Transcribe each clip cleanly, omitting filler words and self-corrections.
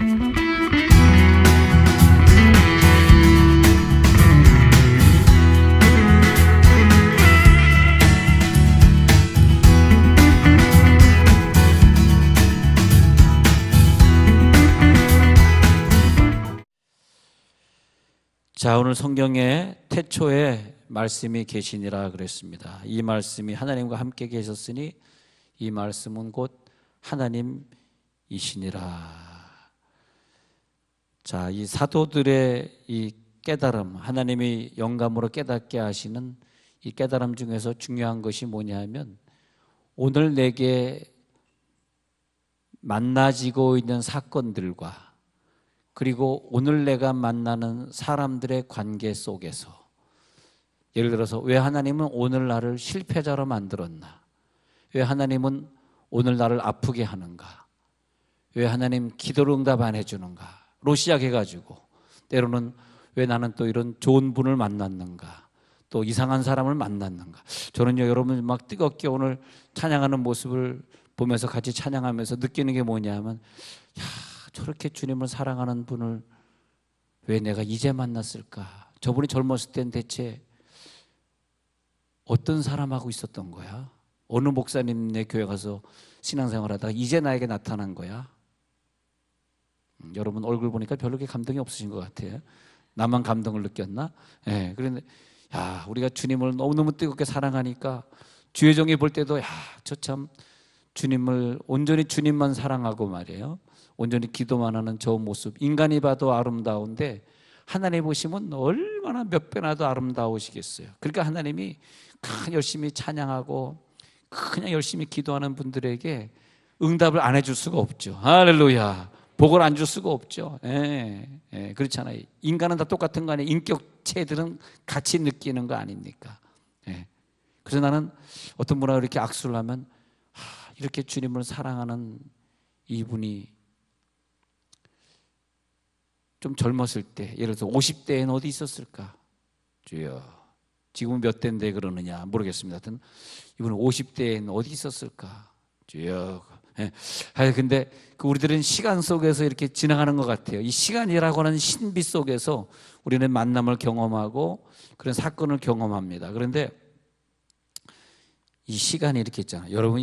자, 오늘 성경에 태초에 말씀이 계시니라 그랬습니다. 이 말씀이 하나님과 함께 계셨으니 이 말씀은 곧 하나님이시니라. 자, 이 사도들의 이 깨달음, 하나님이 영감으로 깨닫게 하시는 이 깨달음 중에서 중요한 것이 뭐냐 하면 오늘 내게 만나지고 있는 사건들과 그리고 오늘 내가 만나는 사람들의 관계 속에서, 예를 들어서 왜 하나님은 오늘 나를 실패자로 만들었나? 왜 하나님은 오늘 나를 아프게 하는가? 왜 하나님 기도를 응답 안 해주는가?로 시작해가지고 때로는 왜 나는 또 이런 좋은 분을 만났는가? 또 이상한 사람을 만났는가? 저는요, 여러분 막 뜨겁게 오늘 찬양하는 모습을 보면서 같이 찬양하면서 느끼는 게 뭐냐면, 저렇게 주님을 사랑하는 분을 왜 내가 이제 만났을까? 저분이 젊었을 땐 대체 어떤 사람하고 있었던 거야? 어느 목사님네 교회 가서 신앙생활 하다가 이제 나에게 나타난 거야? 여러분 얼굴 보니까 별로 그렇게 감동이 없으신 것 같아요. 나만 감동을 느꼈나? 네, 그런데 우리가 주님을 너무너무 뜨겁게 사랑하니까 주의 종이 볼 때도 저 참 주님을 온전히 주님만 사랑하고 말이에요, 온전히 기도만 하는 저 모습, 인간이 봐도 아름다운데 하나님 보시면 얼마나 몇 배나 더 아름다우시겠어요. 그러니까 하나님이 그냥 열심히 찬양하고 그냥 열심히 기도하는 분들에게 응답을 안 해줄 수가 없죠. 할렐루야. 복을 안 줄 수가 없죠. 그렇잖아요. 인간은 다 똑같은 거 아니에요. 인격체들은 같이 느끼는 거 아닙니까? 그래서 나는 어떤 분하고 이렇게 악수를 하면 이렇게 주님을 사랑하는 이분이 좀 젊었을 때, 예를 들어서 50대에는 어디 있었을까? 주여, 지금은 몇 대인데 그러느냐 모르겠습니다. 하여튼 이분은 50대에는 어디 있었을까? 주여. 근데 우리들은 시간 속에서 이렇게 지나가는 것 같아요. 이 시간이라고 하는 신비 속에서 우리는 만남을 경험하고 그런 사건을 경험합니다. 그런데 이 시간이 이렇게 있잖아요. 여러분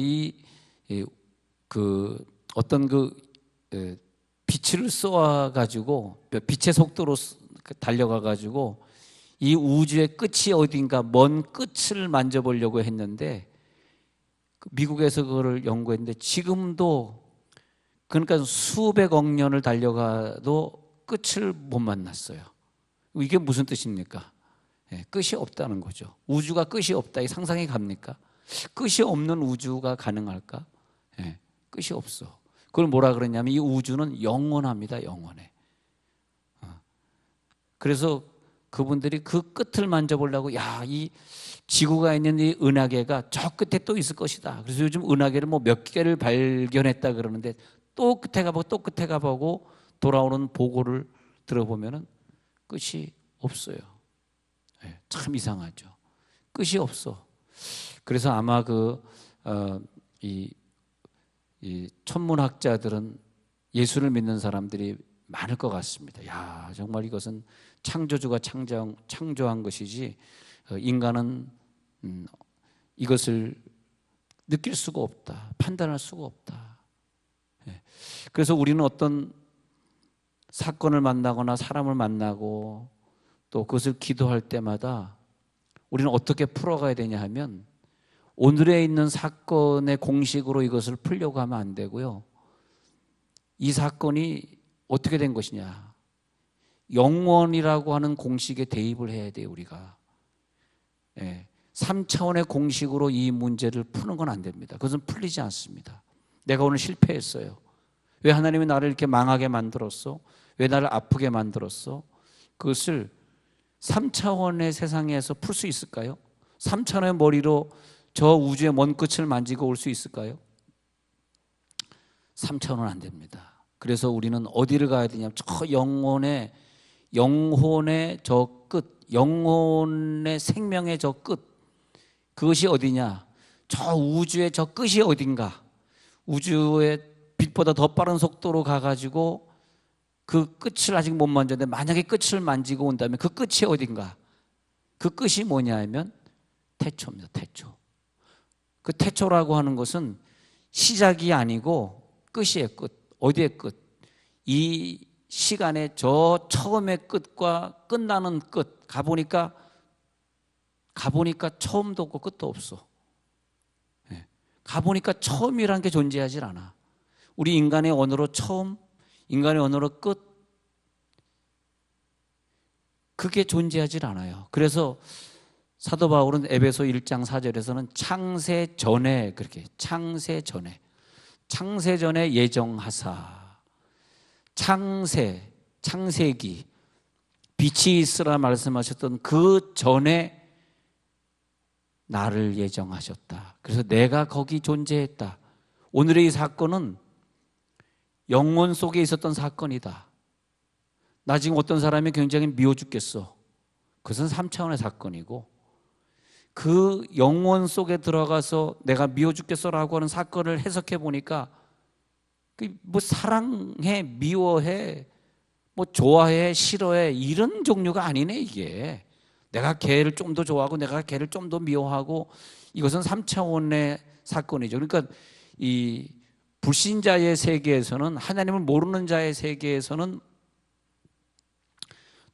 어떤 빛을 쏘아가지고 빛의 속도로 달려가가지고 이 우주의 끝이 어딘가 먼 끝을 만져보려고 했는데 미국에서 그거를 연구했는데 지금도, 그러니까 수백억 년을 달려가도 끝을 못 만났어요. 이게 무슨 뜻입니까? 끝이 없다는 거죠. 우주가 끝이 없다, 이 상상이 갑니까? 끝이 없는 우주가 가능할까? 끝이 없어. 그걸 뭐라 그러냐면 이 우주는 영원합니다. 영원해. 그래서 그분들이 그 끝을 만져보려고 이 지구가 있는 이 은하계가 저 끝에 또 있을 것이다. 그래서 요즘 은하계를 몇 개를 발견했다 그러는데 또 끝에 가보고 또 끝에 가보고 돌아오는 보고를 들어보면은 끝이 없어요. 참 이상하죠. 끝이 없어. 그래서 아마 이 천문학자들은 예수를 믿는 사람들이 많을 것 같습니다. 정말 이것은 창조주가 창조한 것이지 인간은 이것을 느낄 수가 없다, 판단할 수가 없다. 그래서 우리는 어떤 사건을 만나거나 사람을 만나고 또 그것을 기도할 때마다 우리는 어떻게 풀어가야 되냐 하면 오늘에 있는 사건의 공식으로 이것을 풀려고 하면 안 되고요. 이 사건이 어떻게 된 것이냐, 영원이라고 하는 공식에 대입을 해야 돼요. 우리가 3차원의 공식으로 이 문제를 푸는 건 안 됩니다. 그것은 풀리지 않습니다. 내가 오늘 실패했어요. 왜 하나님이 나를 이렇게 망하게 만들었어? 왜 나를 아프게 만들었어? 그것을 3차원의 세상에서 풀 수 있을까요? 3차원의 머리로 저 우주의 먼 끝을 만지고 올 수 있을까요? 3차원은 안 됩니다. 그래서 우리는 어디를 가야 되냐면 저 영혼의 저 끝, 영혼의 생명의 저 끝, 그것이 어디냐? 저 우주의 저 끝이 어딘가? 우주의 빛보다 더 빠른 속도로 가가지고 그 끝을 아직 못 만졌는데 만약에 끝을 만지고 온다면 그 끝이 어딘가? 그 끝이 뭐냐 하면 태초입니다. 태초. 그 태초라고 하는 것은 시작이 아니고 끝이에요. 끝. 어디의 끝? 이 시간의 저 처음의 끝과 끝나는 끝 가보니까 처음도 없고 끝도 없어. 가보니까 처음이란 게 존재하질 않아. 우리 인간의 언어로 처음, 인간의 언어로 끝, 그게 존재하질 않아요. 그래서 사도 바울은 에베소 1장 4절에서는 창세 전에 그렇게 창세 전에 예정하사 창세기 빛이 있으라 말씀하셨던 그 전에 나를 예정하셨다. 그래서 내가 거기 존재했다. 오늘의 이 사건은 영혼 속에 있었던 사건이다. 나 지금 어떤 사람이 굉장히 미워 죽겠어. 그것은 3차원의 사건이고 그 영혼 속에 들어가서 내가 미워 죽겠어라고 하는 사건을 해석해 보니까 뭐 사랑해, 미워해, 뭐 좋아해, 싫어해 이런 종류가 아니네 이게. 내가 걔를 좀 더 좋아하고 내가 걔를 좀 더 미워하고 이것은 3차원의 사건이죠. 그러니까 이 불신자의 세계에서는 하나님을 모르는 자의 세계에서는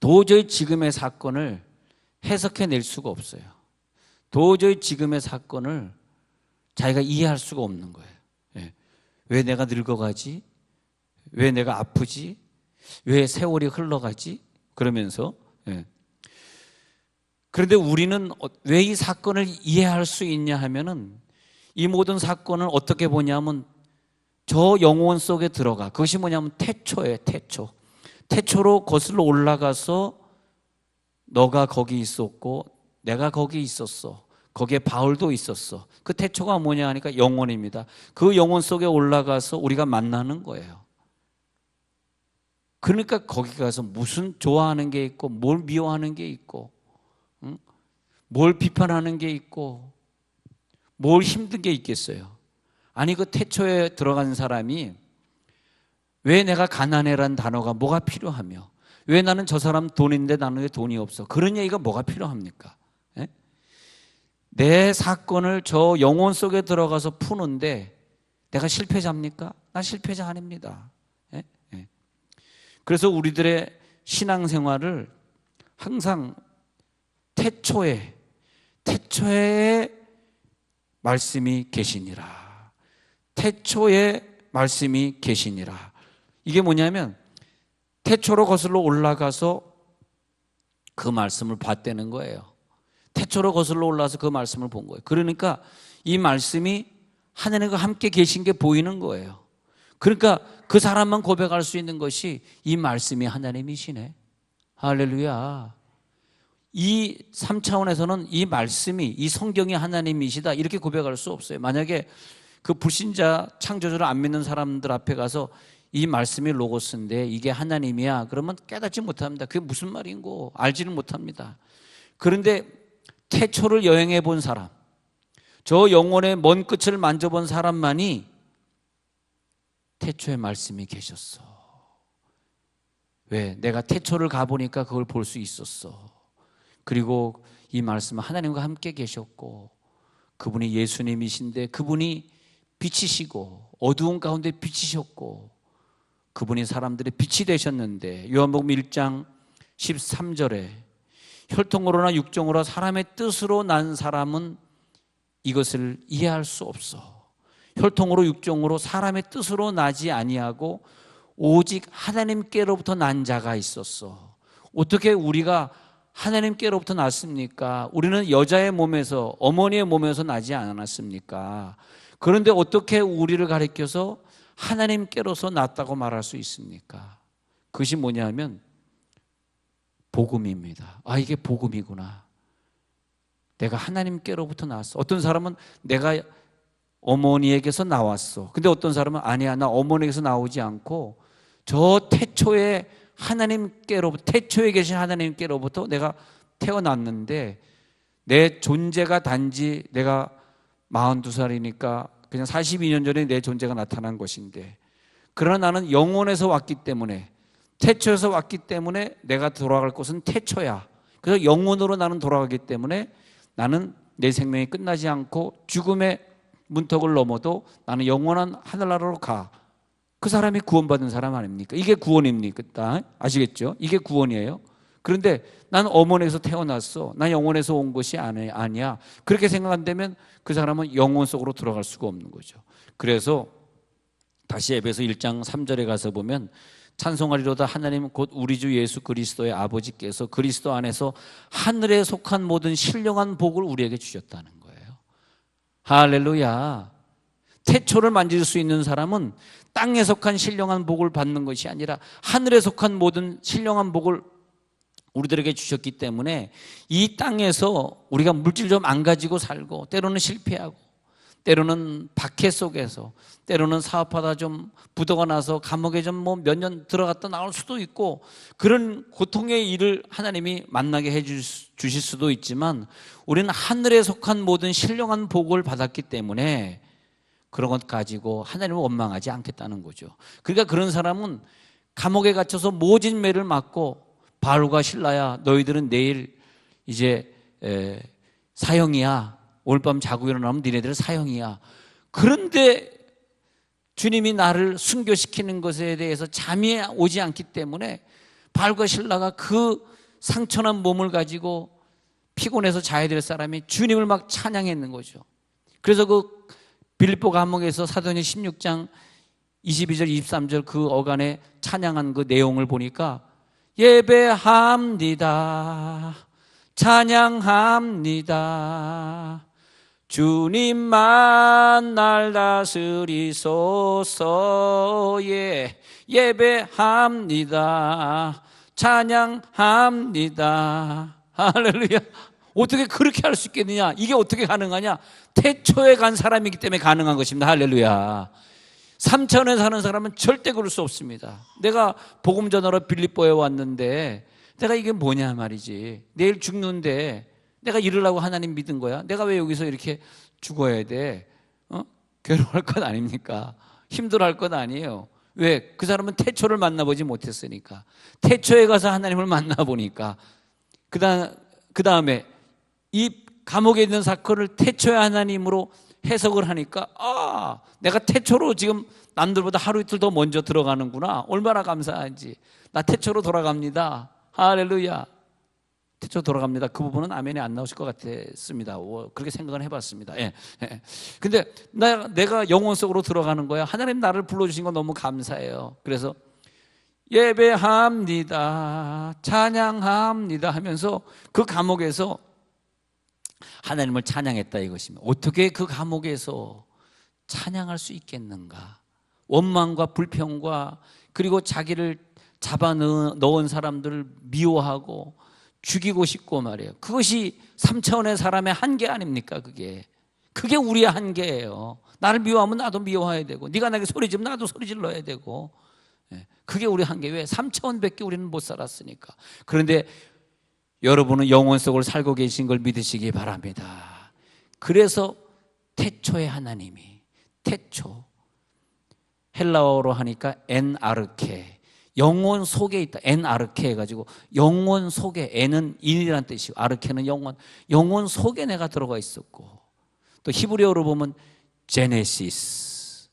도저히 지금의 사건을 해석해낼 수가 없어요. 도저히 지금의 사건을 자기가 이해할 수가 없는 거예요. 왜 내가 늙어가지? 왜 내가 아프지? 왜 세월이 흘러가지? 그러면서 그런데 우리는 왜 이 사건을 이해할 수 있냐 하면은 이 모든 사건을 어떻게 보냐면 저 영혼 속에 들어가. 그것이 뭐냐면 태초예요. 태초로 거슬러 올라가서 너가 거기 있었고 내가 거기 있었어. 거기에 바울도 있었어. 그 태초가 뭐냐 하니까 영혼입니다. 그 영혼 속에 올라가서 우리가 만나는 거예요. 그러니까 거기 가서 무슨 좋아하는 게 있고 뭘 미워하는 게 있고 뭘 비판하는 게 있고 뭘 힘든 게 있겠어요. 아니 그 태초에 들어간 사람이 왜 내가 가난해란 단어가 뭐가 필요하며 왜 나는 저 사람 돈인데 나는 왜 돈이 없어 그런 얘기가 뭐가 필요합니까? 내 사건을 저 영혼 속에 들어가서 푸는데 내가 실패자입니까? 나 실패자 아닙니다. 그래서 우리들의 신앙생활을 항상 태초에 말씀이 계시니라. 태초에 말씀이 계시니라. 이게 뭐냐면 태초로 거슬러 올라가서 그 말씀을 봤다는 거예요. 태초로 거슬러 올라가서 그 말씀을 본 거예요. 그러니까 이 말씀이 하나님과 함께 계신 게 보이는 거예요. 그러니까 그 사람만 고백할 수 있는 것이 이 말씀이 하나님이시네. 할렐루야. 이 3차원에서는 이 말씀이 이 성경이 하나님이시다 이렇게 고백할 수 없어요. 만약에 그 불신자 창조주를 안 믿는 사람들 앞에 가서 이 말씀이 로고스인데 이게 하나님이야 그러면 깨닫지 못합니다. 그게 무슨 말인고 알지는 못합니다. 그런데 태초를 여행해 본 사람, 저 영혼의 먼 끝을 만져본 사람만이 태초의 말씀이 계셨어. 왜? 내가 태초를 가보니까 그걸 볼 수 있었어. 그리고 이 말씀은 하나님과 함께 계셨고 그분이 예수님이신데 그분이 빛이시고 어두운 가운데 빛이셨고 그분이 사람들의 빛이 되셨는데 요한복음 1장 13절에 혈통으로나 육정으로 사람의 뜻으로 난 사람은 이것을 이해할 수 없어. 혈통으로 육정으로 사람의 뜻으로 나지 아니하고 오직 하나님께로부터 난 자가 있었어. 어떻게 우리가 하나님께로부터 났습니까? 우리는 여자의 몸에서 어머니의 몸에서 나지 않았습니까? 그런데 어떻게 우리를 가리켜서 하나님께로서 났다고 말할 수 있습니까? 그것이 뭐냐면 복음입니다. 아 이게 복음이구나. 내가 하나님께로부터 나왔어. 어떤 사람은 내가 어머니에게서 나왔어. 근데 어떤 사람은 아니야 나 어머니에게서 나오지 않고 저 태초에 하나님께로부터 태초에 계신 하나님께로부터 내가 태어났는데 내 존재가 단지 내가 42살이니까 그냥 42년 전에 내 존재가 나타난 것인데 그러나 나는 영혼에서 왔기 때문에 태초에서 왔기 때문에 내가 돌아갈 곳은 태초야. 그래서 영혼으로 나는 돌아가기 때문에 나는 내 생명이 끝나지 않고 죽음의 문턱을 넘어도 나는 영원한 하늘나라로 가. 그 사람이 구원받은 사람 아닙니까? 이게 구원입니까? 아시겠죠? 이게 구원이에요. 그런데 난 어머니에서 태어났어. 난 영혼에서 온 것이 아니야. 그렇게 생각한다면 그 사람은 영혼 속으로 들어갈 수가 없는 거죠. 그래서 다시 에베소 1장 3절에 가서 보면 찬송하리로다 하나님은 곧 우리 주 예수 그리스도의 아버지께서 그리스도 안에서 하늘에 속한 모든 신령한 복을 우리에게 주셨다는 거예요. 할렐루야. 태초를 만질 수 있는 사람은 땅에 속한 신령한 복을 받는 것이 아니라 하늘에 속한 모든 신령한 복을 우리들에게 주셨기 때문에 이 땅에서 우리가 물질 좀 안 가지고 살고 때로는 실패하고 때로는 박해 속에서 때로는 사업하다 좀 부도가 나서 감옥에 좀 뭐 몇 년 들어갔다 나올 수도 있고 그런 고통의 일을 하나님이 만나게 해 주실 수도 있지만 우리는 하늘에 속한 모든 신령한 복을 받았기 때문에 그런 것 가지고 하나님을 원망하지 않겠다는 거죠. 그러니까 그런 사람은 감옥에 갇혀서 모진 매를 맞고 바울과 실라야 너희들은 내일 이제 사형이야. 오늘 밤 자고 일어나면 니네들은 사형이야. 그런데 주님이 나를 순교시키는 것에 대해서 잠이 오지 않기 때문에 바울과 실라가 그 상처난 몸을 가지고 피곤해서 자야 될 사람이 주님을 막 찬양했는 거죠. 그래서 그 빌립보 감옥에서 사도행전 16장 22절 23절 그 어간에 찬양한 그 내용을 보니까 예배합니다. 찬양합니다. 주님만 날 다스리소서. 예배합니다. 찬양합니다. 할렐루야. 어떻게 그렇게 할 수 있겠느냐? 이게 어떻게 가능하냐? 태초에 간 사람이기 때문에 가능한 것입니다. 할렐루야. 3차원에 사는 사람은 절대 그럴 수 없습니다. 내가 복음 전하러 빌립보에 왔는데 내가 이게 뭐냐 말이지. 내일 죽는데 내가 이러려고 하나님 믿은 거야? 내가 왜 여기서 이렇게 죽어야 돼? 괴로워할 것 아닙니까? 힘들어할 것 아니에요. 왜? 그 사람은 태초를 만나보지 못했으니까. 태초에 가서 하나님을 만나보니까 그 다음에 이 감옥에 있는 사건을 태초의 하나님으로 해석을 하니까 내가 태초로 지금 남들보다 하루 이틀 더 먼저 들어가는구나. 얼마나 감사한지. 나 태초로 돌아갑니다. 할렐루야. 태초 돌아갑니다. 그 부분은 아멘이 안 나오실 것 같았습니다. 그렇게 생각을 해봤습니다. 근데 내가 영혼 속으로 들어가는 거야. 하나님 나를 불러주신 건 너무 감사해요. 그래서 예배합니다. 찬양합니다 하면서 그 감옥에서 하나님을 찬양했다 이것입니다. 어떻게 그 감옥에서 찬양할 수 있겠는가? 원망과 불평과 그리고 자기를 잡아 넣은 사람들을 미워하고 죽이고 싶고 말이에요. 그것이 3차원의 사람의 한계 아닙니까? 그게 우리의 한계예요. 나를 미워하면 나도 미워해야 되고 네가 나에게 소리 지르면 나도 소리 질러야 되고 그게 우리 한계. 왜? 3차원밖에 우리는 못 살았으니까. 그런데 여러분은 영혼 속을 살고 계신 걸 믿으시기 바랍니다. 그래서 태초의 하나님이 태초 헬라어로 하니까 엔아르케 영혼 속에 있다. 엔아르케 해가지고 영혼 속에 엔은 인이라는 뜻이고 아르케는 영혼 속에 내가 들어가 있었고 또 히브리어로 보면 제네시스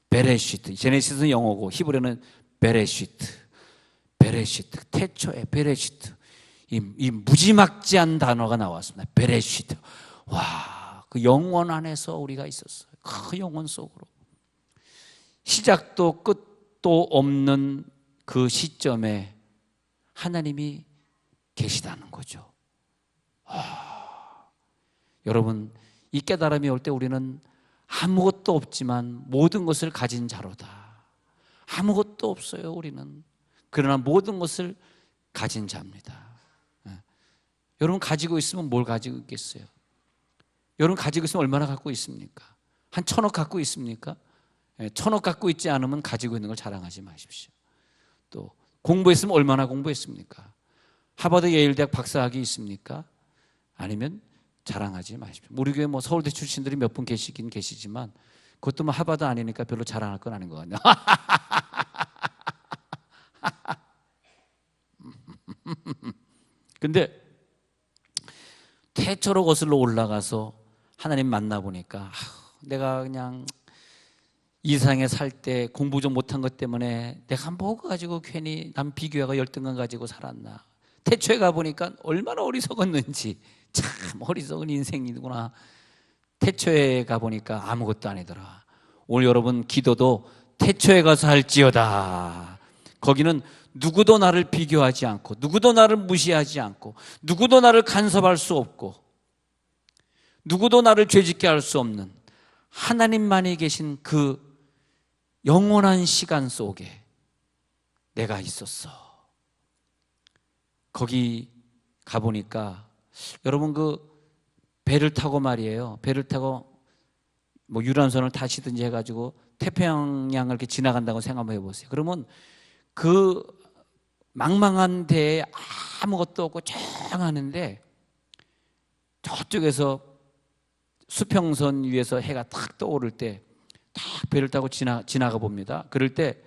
베레시트 제네시스는 영어고 히브리어는 베레시트 태초에 베레시트 이 무지막지한 단어가 나왔습니다. 베레시트. 와, 그 영혼 안에서 우리가 있었어요. 그 영혼 속으로 시작도 끝도 없는 그 시점에 하나님이 계시다는 거죠. 여러분 이 깨달음이 올 때 우리는 아무것도 없지만 모든 것을 가진 자로다. 아무것도 없어요 우리는. 그러나 모든 것을 가진 자입니다. 여러분 가지고 있으면 뭘 가지고 있겠어요? 여러분 가지고 있으면 얼마나 갖고 있습니까? 한 1,000억 갖고 있습니까? 1,000억 갖고 있지 않으면 가지고 있는 걸 자랑하지 마십시오. 또 공부했으면 얼마나 공부했습니까? 하버드 예일대학 박사학위 있습니까? 아니면 자랑하지 마십시오. 우리 교회 뭐 서울대 출신들이 몇 분 계시긴 계시지만 그것도 뭐 하버드 아니니까 별로 자랑할 건 아닌 것 같네요. 근데 태초로 거슬러 올라가서 하나님 만나보니까 내가 그냥 이 세상에 살 때 공부 좀 못한 것 때문에 내가 뭐 가지고 괜히 남 비교하고 열등감 가지고 살았나. 태초에 가보니까 얼마나 어리석었는지. 참 어리석은 인생이구나. 태초에 가보니까 아무것도 아니더라. 오늘 여러분 기도도 태초에 가서 할지어다. 거기는 누구도 나를 비교하지 않고, 누구도 나를 무시하지 않고, 누구도 나를 간섭할 수 없고, 누구도 나를 죄짓게 할 수 없는 하나님만이 계신 그 영원한 시간 속에 내가 있었어. 거기 가보니까 여러분 그 배를 타고 말이에요. 배를 타고 뭐 유람선을 타시든지 해가지고 태평양을 이렇게 지나간다고 생각 한번 해보세요. 그러면 그 망망한 데에 아무것도 없고 쨍하는데 저쪽에서 수평선 위에서 해가 탁 떠오를 때 딱 배를 타고 지나가 봅니다. 그럴 때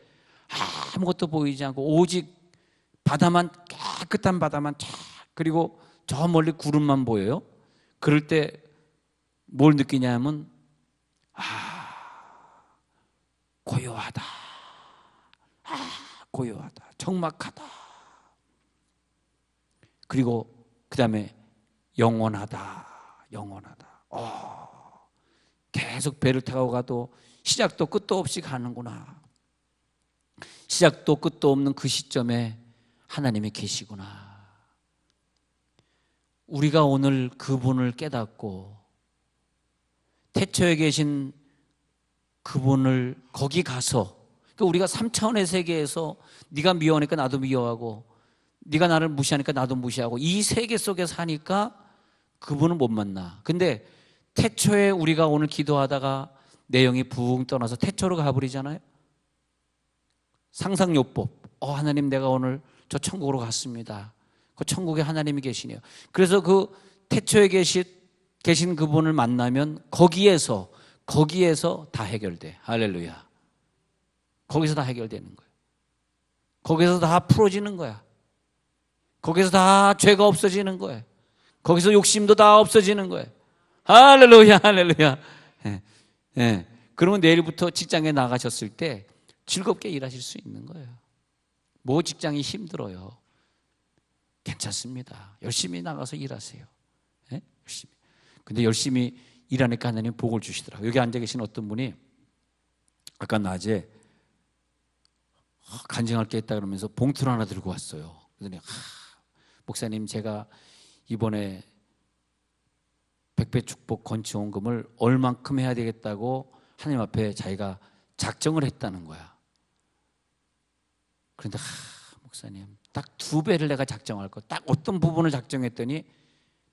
아무것도 보이지 않고 오직 바다만, 깨끗한 바다만 쫙, 그리고 저 멀리 구름만 보여요. 그럴 때 뭘 느끼냐면 고요하다. 고요하다. 적막하다. 그리고 그 다음에 영원하다. 영원하다. 계속 배를 타고 가도 시작도 끝도 없이 가는구나. 시작도 끝도 없는 그 시점에 하나님이 계시구나. 우리가 오늘 그분을 깨닫고 태초에 계신 그분을 거기 가서, 그러니까 우리가 3차원의 세계에서 네가 미워하니까 나도 미워하고, 네가 나를 무시하니까 나도 무시하고, 이 세계 속에 사니까 그분은 못 만나. 근데 태초에 우리가 오늘 기도하다가 내용이 붕 떠나서 태초로 가버리잖아요. 상상요법. 하나님 내가 오늘 저 천국으로 갔습니다. 그 천국에 하나님이 계시네요. 그래서 그 태초에 계신 그분을 만나면 거기에서 다 해결돼. 할렐루야. 거기서 다 해결되는 거예요. 거기서 다 풀어지는 거야. 거기서 다 죄가 없어지는 거예요. 거기서 욕심도 다 없어지는 거예요. 할렐루야, 할렐루야. 예. 그러면 내일부터 직장에 나가셨을 때 즐겁게 일하실 수 있는 거예요. 뭐 직장이 힘들어요. 괜찮습니다. 열심히 나가서 일하세요. 예? 열심히. 근데 열심히 일하니까 하나님 복을 주시더라고요. 여기 앉아 계신 어떤 분이 아까 낮에 간증할 게 있다 그러면서 봉투를 하나 들고 왔어요. 그랬더니 목사님 제가 이번에 백배 축복 건축원금을 얼만큼 해야 되겠다고 하나님 앞에 자기가 작정을 했다는 거야. 그런데 목사님 딱 2배를 내가 작정할 거, 딱 어떤 부분을 작정했더니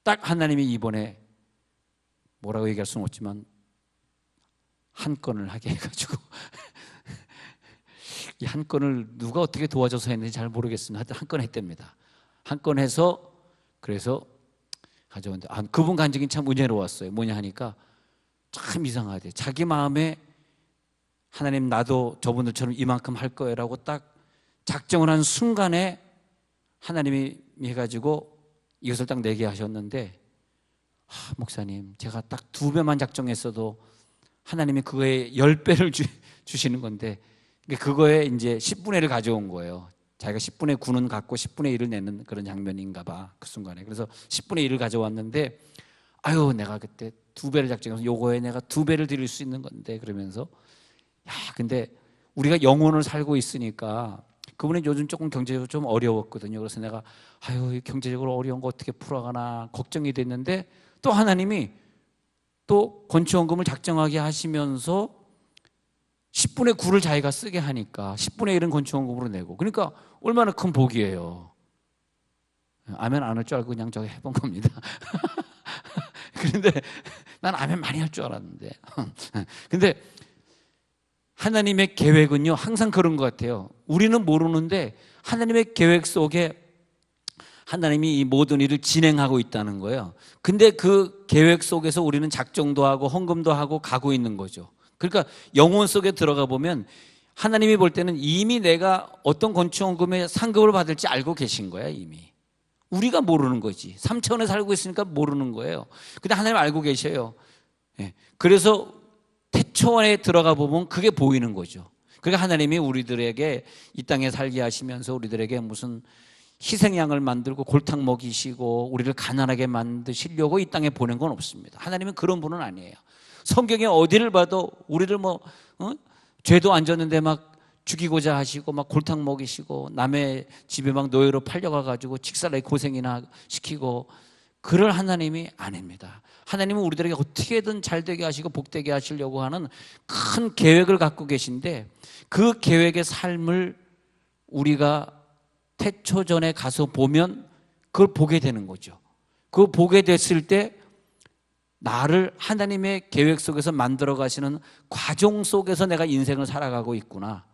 딱 하나님이 이번에 뭐라고 얘기할 수는 없지만 한 건을 하게 해가지고 이 한 건을 누가 어떻게 도와줘서 했는지 잘 모르겠으나 하여튼 한 건 했답니다. 한 건 해서 그래서 가져오는데 그분 간증이 참 은혜로웠어요. 뭐냐 하니까 참 이상하대. 자기 마음에 하나님 나도 저분들처럼 이만큼 할 거예요라고 딱 작정을 한 순간에 하나님이 해가지고 이것을 딱 내게 하셨는데 목사님 제가 딱 2배만 작정했어도 하나님이 그거에 10배를 주시는 건데 그거에 이제 10분의 1을 가져온 거예요. 자기가 10분의 9는 갖고 10분의 1을 내는 그런 장면인가 봐. 그 순간에. 그래서 10분의 1을 가져왔는데 내가 그때 2배를 작정해서 요거에 내가 2배를 드릴 수 있는 건데 그러면서 근데 우리가 영혼을 살고 있으니까 그분이 요즘 조금 경제적으로 좀 어려웠거든요. 그래서 내가 경제적으로 어려운 거 어떻게 풀어가나 걱정이 됐는데 또 하나님이 또 건축원금을 작정하게 하시면서 10분의 9를 자기가 쓰게 하니까 10분의 1은 건축원금으로 내고, 그러니까 얼마나 큰 복이에요. 아멘 안 할 줄 알고 그냥 저기 해본 겁니다. 그런데 난 아멘 많이 할 줄 알았는데 근데 하나님의 계획은요 항상 그런 것 같아요. 우리는 모르는데 하나님의 계획 속에 하나님이 이 모든 일을 진행하고 있다는 거예요. 근데 그 계획 속에서 우리는 작정도 하고 헌금도 하고 가고 있는 거죠. 그러니까 영혼 속에 들어가 보면 하나님이 볼 때는 이미 내가 어떤 건축원금에 상급을 받을지 알고 계신 거야. 이미 우리가 모르는 거지. 3차원에 살고 있으니까 모르는 거예요. 근데 하나님 알고 계셔요. 예. 그래서 태초원에 들어가 보면 그게 보이는 거죠. 그러니까 하나님이 우리들에게 이 땅에 살게 하시면서 우리들에게 무슨 희생양을 만들고 골탕 먹이시고 우리를 가난하게 만드시려고 이 땅에 보낸 건 없습니다. 하나님은 그런 분은 아니에요. 성경에 어디를 봐도 우리를 죄도 안 졌는데 막 죽이고자 하시고 막 골탕 먹이시고 남의 집에 막 노예로 팔려가 가지고 직살나게 고생이나 시키고 그럴 하나님이 아닙니다. 하나님은 우리들에게 어떻게든 잘되게 하시고 복되게 하시려고 하는 큰 계획을 갖고 계신데 그 계획의 삶을 우리가 태초전에 가서 보면 그걸 보게 되는 거죠. 그걸 보게 됐을 때 나를 하나님의 계획 속에서 만들어 가시는 과정 속에서 내가 인생을 살아가고 있구나.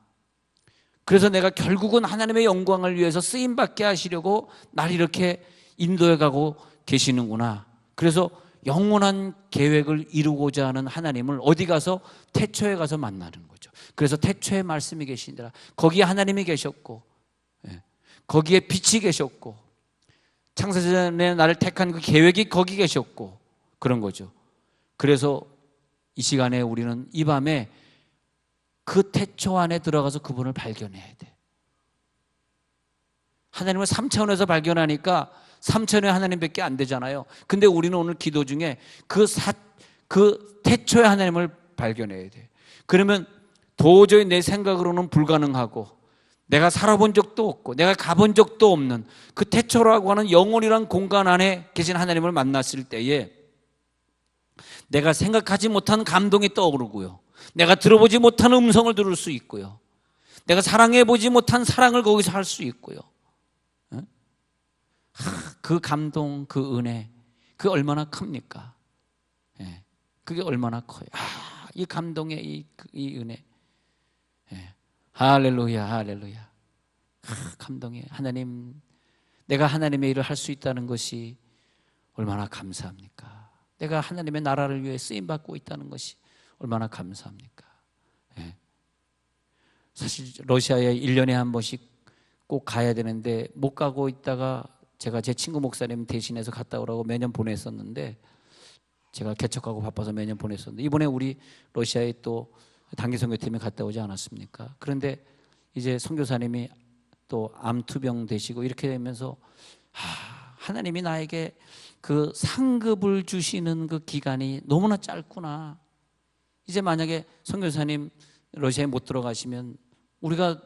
그래서 내가 결국은 하나님의 영광을 위해서 쓰임받게 하시려고 나를 이렇게 인도해 가고 계시는구나. 그래서 영원한 계획을 이루고자 하는 하나님을 어디 가서 태초에 가서 만나는 거죠. 그래서 태초에 말씀이 계시니라. 거기에 하나님이 계셨고 거기에 빛이 계셨고 창세전에 나를 택한 그 계획이 거기 계셨고 그런 거죠. 그래서 이 시간에 우리는 이 밤에 그 태초 안에 들어가서 그분을 발견해야 돼. 하나님을 3차원에서 발견하니까 3차원의 하나님밖에 안 되잖아요. 근데 우리는 오늘 기도 중에 그 태초의 하나님을 발견해야 돼. 그러면 도저히 내 생각으로는 불가능하고 내가 살아본 적도 없고 내가 가본 적도 없는 그 태초라고 하는 영혼이란 공간 안에 계신 하나님을 만났을 때에 내가 생각하지 못한 감동이 떠오르고요, 내가 들어보지 못한 음성을 들을 수 있고요, 내가 사랑해보지 못한 사랑을 거기서 할 수 있고요. 그 감동, 그 은혜, 그게 얼마나 큽니까? 그게 얼마나 커요. 이 감동의 이 은혜. 할렐루야, 할렐루야. 감동이에요. 하나님, 내가 하나님의 일을 할 수 있다는 것이 얼마나 감사합니까? 내가 하나님의 나라를 위해 쓰임받고 있다는 것이 얼마나 감사합니까? 사실 러시아에 1년에 한 번씩 꼭 가야 되는데 못 가고 있다가 제가 제 친구 목사님 대신해서 갔다 오라고 매년 보냈었는데 제가 개척하고 바빠서 매년 보냈었는데 이번에 우리 러시아에 또 단기 선교팀에 갔다 오지 않았습니까? 그런데 이제 선교사님이 또 암투병 되시고 이렇게 되면서 하나님이 나에게 그 상급을 주시는 그 기간이 너무나 짧구나. 이제 만약에 선교사님 러시아에 못 들어가시면 우리가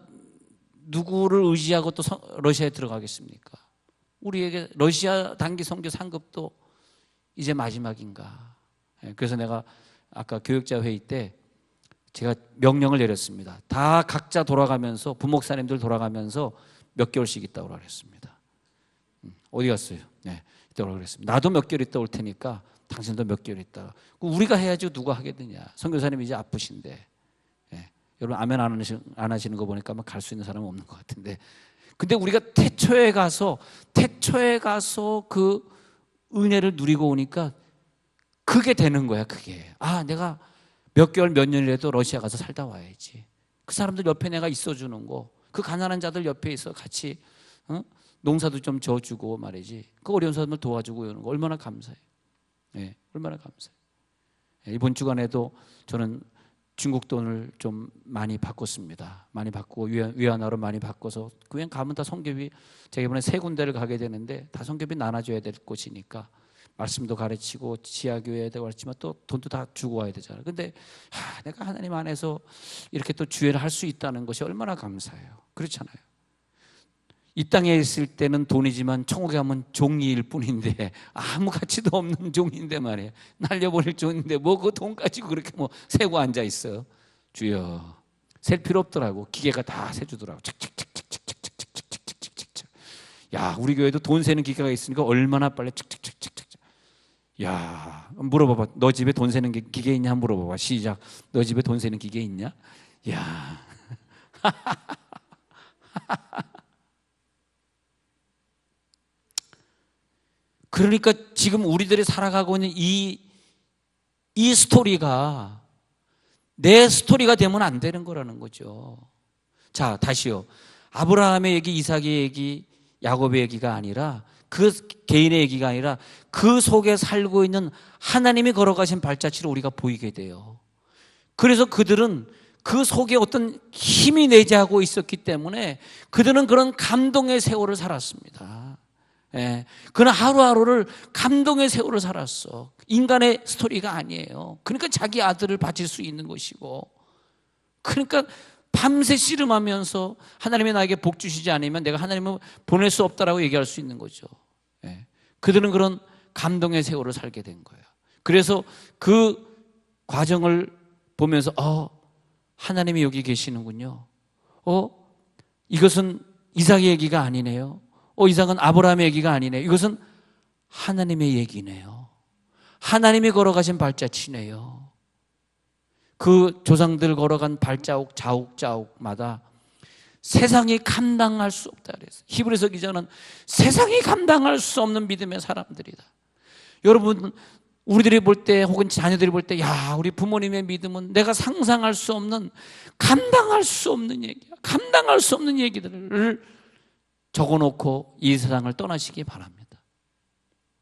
누구를 의지하고 또 러시아에 들어가겠습니까? 우리에게 러시아 단기 선교 상급도 이제 마지막인가. 그래서 내가 아까 교육자 회의 때 제가 명령을 내렸습니다. 다 각자 돌아가면서 부목사님들 돌아가면서 몇 개월씩 있다 오라 그랬습니다. 어디 갔어요? 있다 오라 그랬습니다. 나도 몇 개월 있다 올 테니까 당신도 몇 개월 있다. 우리가 해야지 누가 하겠느냐. 선교사님 이제 아프신데. 여러분 아멘 안 하시는 거 보니까 아마 갈 수 있는 사람은 없는 것 같은데. 근데 우리가 태초에 가서 그 은혜를 누리고 오니까 그게 되는 거야. 그게 내가 몇 개월 몇 년이라도 러시아 가서 살다 와야지. 그 사람들 옆에 내가 있어주는 거, 그 가난한 자들 옆에 있어 같이 농사도 좀 져주고 말이지. 그 어려운 사람을 도와주고 이러는 거 얼마나 감사해요. 얼마나 감사해요. 이번 주간에도 저는 중국 돈을 좀 많이 바꿨습니다. 많이 바꾸고 위안화로 많이 바꿔서 그냥 가면 다 선교비, 제가 이번에 3군데를 가게 되는데 다 선교비 나눠줘야 될 곳이니까 말씀도 가르치고 지하교회에도 가르치면 또 돈도 다 주고 와야 되잖아요. 근데 내가 하나님 안에서 이렇게 또 주회를 할 수 있다는 것이 얼마나 감사해요. 그렇잖아요. 이 땅에 있을 때는 돈이지만 천국에 가면 종이일 뿐인데 아무 가치도 없는 종인데 말이에요. 날려버릴 종인데 뭐 그 돈 가지고 그렇게 세고 앉아 있어요. 주여, 셀 필요 없더라고. 기계가 다 세주더라고. 칙칙칙칙칙칙칙칙칙칙칙. 야, 우리 교회도 돈 세는 기계가 있으니까 얼마나 빨리 칙칙칙칙칙. 야, 물어봐봐. 너 집에 돈 세는 기계 있냐? 물어봐봐. 시작. 너 집에 돈 세는 기계 있냐? 야. 그러니까 지금 우리들이 살아가고 있는 이 스토리가 내 스토리가 되면 안 되는 거라는 거죠. 자, 다시요. 아브라함의 얘기, 이삭의 얘기, 야곱의 얘기가 아니라 그 개인의 얘기가 아니라 그 속에 살고 있는 하나님이 걸어가신 발자취를 우리가 보이게 돼요. 그래서 그들은 그 속에 어떤 힘이 내재하고 있었기 때문에 그들은 그런 감동의 세월을 살았습니다. 예, 그는 하루하루를 감동의 세월을 살았어. 인간의 스토리가 아니에요. 그러니까 자기 아들을 바칠 수 있는 것이고, 그러니까 밤새 씨름하면서 하나님이 나에게 복 주시지 않으면 내가 하나님을 보낼 수 없다라고 얘기할 수 있는 거죠. 예, 그들은 그런 감동의 세월을 살게 된 거예요. 그래서 그 과정을 보면서 하나님이 여기 계시는군요. 이것은 이삭의 얘기가 아니네요. 이삭은 아브라함의 얘기가 아니네요. 이것은 하나님의 얘기네요. 하나님이 걸어가신 발자취네요. 그 조상들 걸어간 발자국 자욱자욱마다 세상이 감당할 수 없다 그랬어요. 히브리서 기자는 세상이 감당할 수 없는 믿음의 사람들이다. 여러분, 우리들이 볼 때 혹은 자녀들이 볼 때, 야, 우리 부모님의 믿음은 내가 상상할 수 없는, 감당할 수 없는 얘기야. 감당할 수 없는 얘기들을 적어놓고 이 세상을 떠나시기 바랍니다.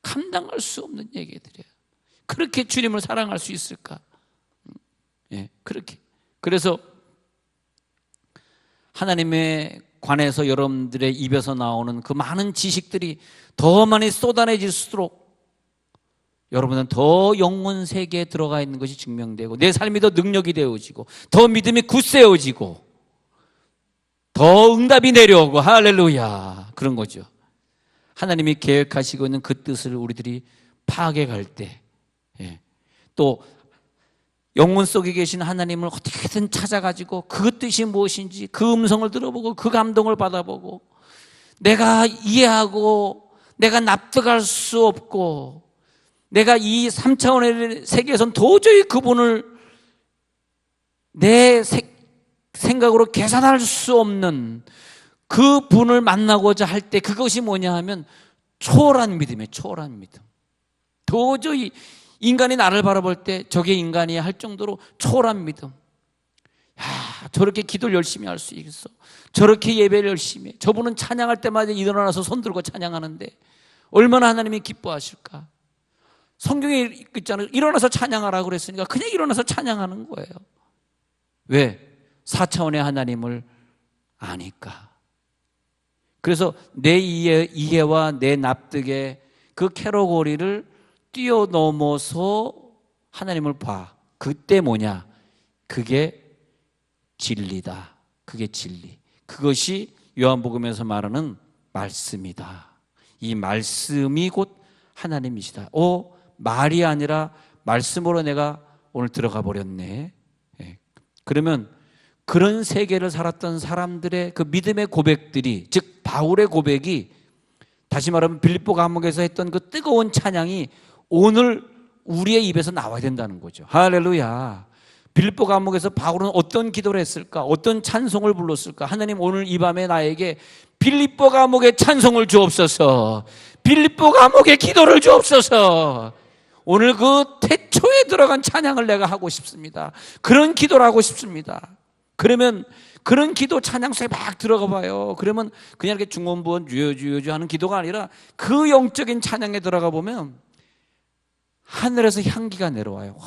감당할 수 없는 얘기들이에요. 그렇게 주님을 사랑할 수 있을까? 예, 그렇게. 그래서 하나님에 관해서 여러분들의 입에서 나오는 그 많은 지식들이 더 많이 쏟아내질수록 여러분은 더 영혼 세계에 들어가 있는 것이 증명되고, 내 삶이 더 능력이 되어지고, 더 믿음이 굳세어지고, 더 응답이 내려오고, 할렐루야, 그런 거죠. 하나님이 계획하시고 있는 그 뜻을 우리들이 파악해 갈 때, 또 영혼 속에 계신 하나님을 어떻게든 찾아가지고 그 뜻이 무엇인지 그 음성을 들어보고 그 감동을 받아보고, 내가 이해하고 내가 납득할 수 없고 내가 이 3차원의 세계에선 도저히 그분을 내 생각으로 계산할 수 없는 그 분을 만나고자 할 때, 그것이 뭐냐 하면 초월한 믿음이에요. 초월한 믿음. 도저히 인간이 나를 바라볼 때 저게 인간이야 할 정도로 초월한 믿음. 야, 저렇게 기도를 열심히 할 수 있어. 저렇게 예배를 열심히 해. 저분은 찬양할 때마다 일어나서 손 들고 찬양하는데 얼마나 하나님이 기뻐하실까. 성경에 있잖아요. 일어나서 찬양하라고 그랬으니까 그냥 일어나서 찬양하는 거예요. 왜? 4차원의 하나님을 아니까. 그래서 내 이해와 내 납득의 그 캐러고리를 뛰어넘어서 하나님을 봐. 그때 뭐냐? 그게 진리다. 그게 진리. 그것이 요한복음에서 말하는 말씀이다. 이 말씀이 곧 하나님이시다. 말이 아니라 말씀으로 내가 오늘 들어가 버렸네. 그러면 그런 세계를 살았던 사람들의 그 믿음의 고백들이, 즉 바울의 고백이, 다시 말하면 빌립보 감옥에서 했던 그 뜨거운 찬양이 오늘 우리의 입에서 나와야 된다는 거죠. 할렐루야. 빌립보 감옥에서 바울은 어떤 기도를 했을까? 어떤 찬송을 불렀을까? 하나님, 오늘 이 밤에 나에게 빌립보 감옥의 찬송을 주옵소서. 빌립보 감옥의 기도를 주옵소서. 오늘 그 태초에 들어간 찬양을 내가 하고 싶습니다. 그런 기도를 하고 싶습니다. 그러면 그런 기도 찬양 속에 막 들어가 봐요. 그러면 그냥 이렇게 중원부원 주여주여주 하는 기도가 아니라 그 영적인 찬양에 들어가 보면 하늘에서 향기가 내려와요.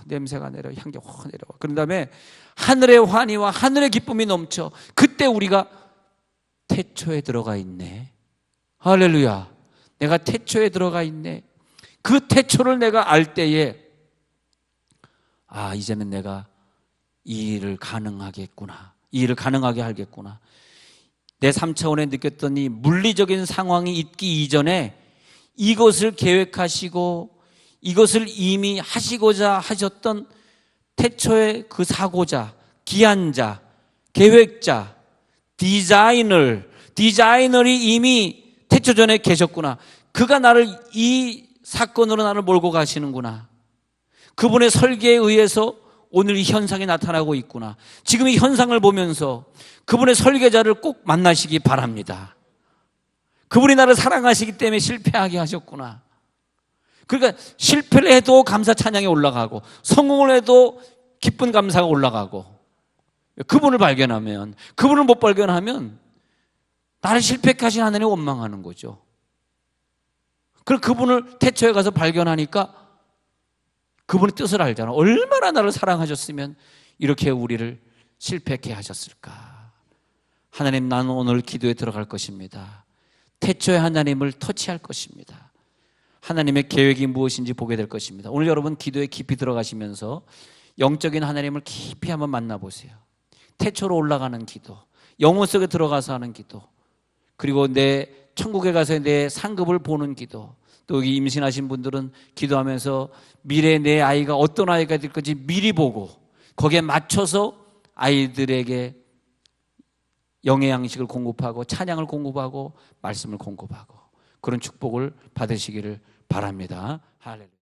냄새가 내려, 향기가 내려와. 그런 다음에 하늘의 환희와 하늘의 기쁨이 넘쳐. 그때 우리가 태초에 들어가 있네. 할렐루야. 내가 태초에 들어가 있네. 그 태초를 내가 알 때에, 이제는 내가 이 일을 가능하겠구나. 이 일을 가능하게 하겠구나. 내 3차원에 느꼈던 이 물리적인 상황이 있기 이전에 이것을 계획하시고 이것을 이미 하시고자 하셨던 태초의 그 사고자, 기한자, 계획자, 디자이너이 이미 태초 전에 계셨구나. 그가 나를 이 사건으로 나를 몰고 가시는구나. 그분의 설계에 의해서 오늘 이 현상이 나타나고 있구나. 지금 이 현상을 보면서 그분의 설계자를 꼭 만나시기 바랍니다. 그분이 나를 사랑하시기 때문에 실패하게 하셨구나. 그러니까 실패를 해도 감사 찬양이 올라가고 성공을 해도 기쁜 감사가 올라가고, 그분을 발견하면, 그분을 못 발견하면 나를 실패케 하신 하나님을 원망하는 거죠. 그럼 그분을 태초에 가서 발견하니까 그분의 뜻을 알잖아. 얼마나 나를 사랑하셨으면 이렇게 우리를 실패케 하셨을까. 하나님, 나는 오늘 기도에 들어갈 것입니다. 태초에 하나님을 터치할 것입니다. 하나님의 계획이 무엇인지 보게 될 것입니다. 오늘 여러분 기도에 깊이 들어가시면서 영적인 하나님을 깊이 한번 만나보세요. 태초로 올라가는 기도, 영혼 속에 들어가서 하는 기도, 그리고 내 천국에 가서 내 상급을 보는 기도, 또 여기 임신하신 분들은 기도하면서 미래에 내 아이가 어떤 아이가 될 건지 미리 보고 거기에 맞춰서 아이들에게 영의 양식을 공급하고 찬양을 공급하고 말씀을 공급하고 그런 축복을 받으시기를 바랍니다. 할렐루야.